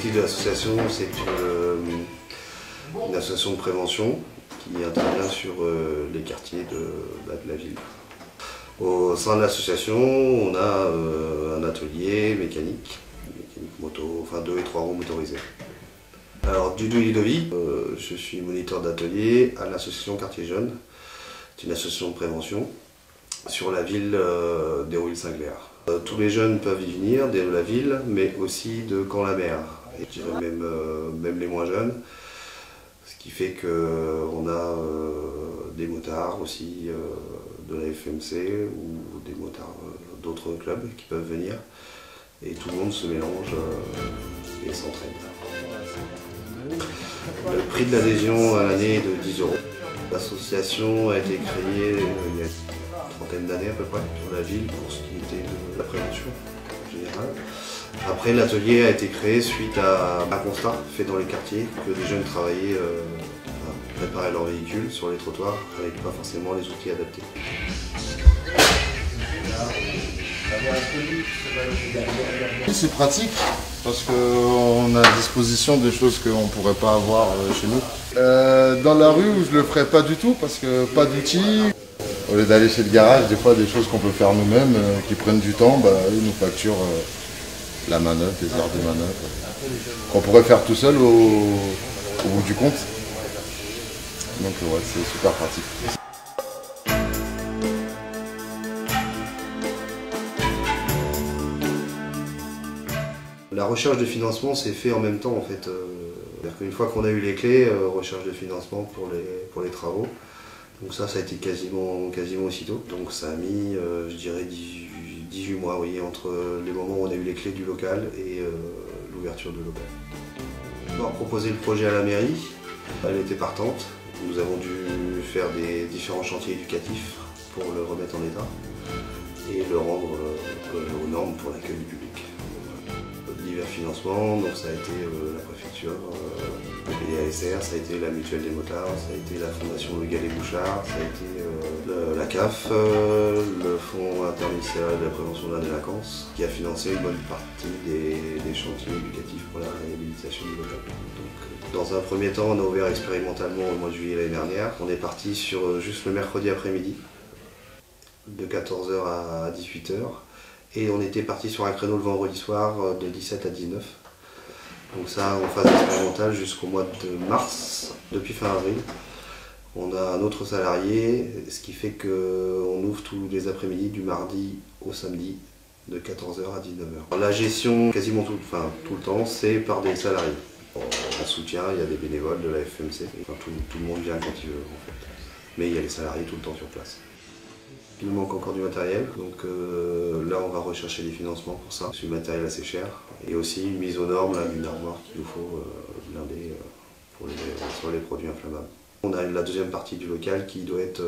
L'objectif de l'association, c'est une association de prévention qui intervient sur les quartiers de la ville. Au sein de l'association, on a un atelier mécanique moto, enfin 2 et 3 roues motorisées. Alors Dudou Ludovic, je suis moniteur d'atelier à l'association Quartier Jeune. C'est une association de prévention sur la ville d'Hérouville-Saint-Clair. Tous les jeunes peuvent y venir de la ville, mais aussi de Caen-la-Mer, et je dirais même les moins jeunes. Ce qui fait qu'on a des motards aussi de la FMC ou des motards d'autres clubs qui peuvent venir. Et tout le monde se mélange et s'entraîne. Le prix de l'adhésion à l'année est de 10 €. L'association a été créée il y a une trentaine d'années à peu près sur la ville pour ce qui était de la prévention générale. Après, l'atelier a été créé suite à un constat fait dans les quartiers que des jeunes travaillaient à préparer leur véhicule sur les trottoirs avec pas forcément les outils adaptés. C'est pratique parce qu'on a à disposition des choses qu'on ne pourrait pas avoir chez nous. Dans la rue, je ne le ferais pas du tout parce que pas d'outils. Au lieu d'aller chez le garage, des fois des choses qu'on peut faire nous-mêmes qui prennent du temps, ils nous facturent la manœuvre, les heures de manœuvre, qu'on pourrait faire tout seul au bout du compte. Donc ouais, c'est super pratique. La recherche de financement s'est fait en même temps en fait. C'est-à-dire qu'une fois qu'on a eu les clés, recherche de financement pour les travaux. Donc ça a été quasiment aussitôt. Donc ça a mis, je dirais, 18 mois, oui, entre les moments où on a eu les clés du local et l'ouverture du local. On a proposé le projet à la mairie, elle était partante. Nous avons dû faire des différents chantiers éducatifs pour le remettre en état et le rendre aux normes pour l'accueil du public. Divers financements, donc ça a été la préfecture, le PDASR, ça a été la mutuelle des motards, ça a été la fondation Le Galet Bouchard, ça a été la CAF, le Fonds interministériel de la prévention de la délinquance, qui a financé une bonne partie des chantiers éducatifs pour la réhabilitation du local. Donc, dans un premier temps, on a ouvert expérimentalement au mois de juillet l'année dernière. On est parti sur juste le mercredi après-midi, de 14 h à 18 h. Et on était parti sur un créneau le vendredi soir de 17 à 19. Donc ça en phase expérimentale jusqu'au mois de mars, depuis fin avril. On a un autre salarié, ce qui fait qu'on ouvre tous les après-midi du mardi au samedi de 14 h à 19 h. La gestion, quasiment tout le temps, c'est par des salariés. En soutien, il y a des bénévoles de la FMC. Enfin, tout le monde vient quand il veut en fait. Mais il y a les salariés tout le temps sur place. Il nous manque encore du matériel, donc là on va rechercher des financements pour ça. C'est du matériel assez cher et aussi une mise aux normes d'une armoire qu'il nous faut blinder sur les produits inflammables. On a la deuxième partie du local qui doit être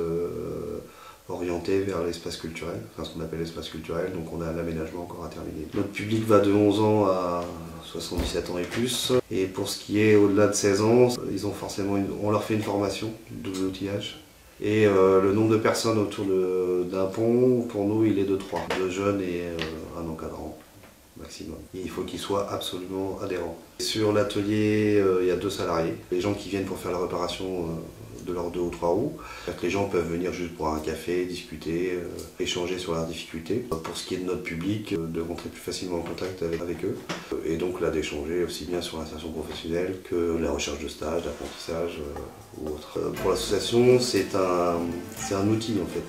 orientée vers l'espace culturel, enfin ce qu'on appelle l'espace culturel, donc on a l'aménagement encore à terminer. Notre public va de 11 ans à 77 ans et plus, et pour ce qui est au-delà de 16 ans, on leur fait une formation, double outillage. Et le nombre de personnes autour d'un pont, pour nous, il est de 3. 2 jeunes et un encadrant maximum. Et il faut qu'ils soient absolument adhérents. Sur l'atelier, il y a 2 salariés. Les gens qui viennent pour faire la réparation de leurs 2 ou 3 roues. Les gens peuvent venir juste boire un café, discuter, échanger sur leurs difficultés. Pour ce qui est de notre public, de rentrer plus facilement en contact avec eux. Et donc là d'échanger aussi bien sur l'insertion professionnelle que la recherche de stage, d'apprentissage ou autre. Pour l'association, c'est un outil en fait.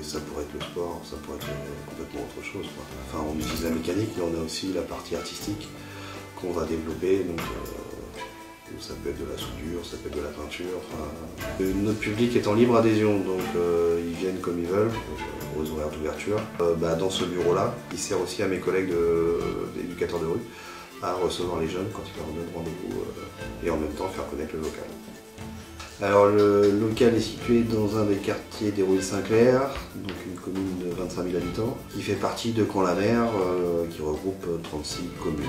Ça pourrait être le sport, ça pourrait être complètement autre chose, quoi. Enfin, on utilise la mécanique, mais on a aussi la partie artistique qu'on va développer. Donc, ça peut être de la soudure, ça peut être de la peinture. Enfin, notre public est en libre adhésion, donc ils viennent comme ils veulent, aux horaires d'ouverture. Dans ce bureau-là, il sert aussi à mes collègues d'éducateurs de rue à recevoir les jeunes quand ils leur donnent rendez-vous et en même temps faire connaître le local. Alors le local est situé dans un des quartiers d'Hérouville-Saint-Clair, donc une commune de 25 000 habitants, qui fait partie de Caen-la-Mer, qui regroupe 36 communes.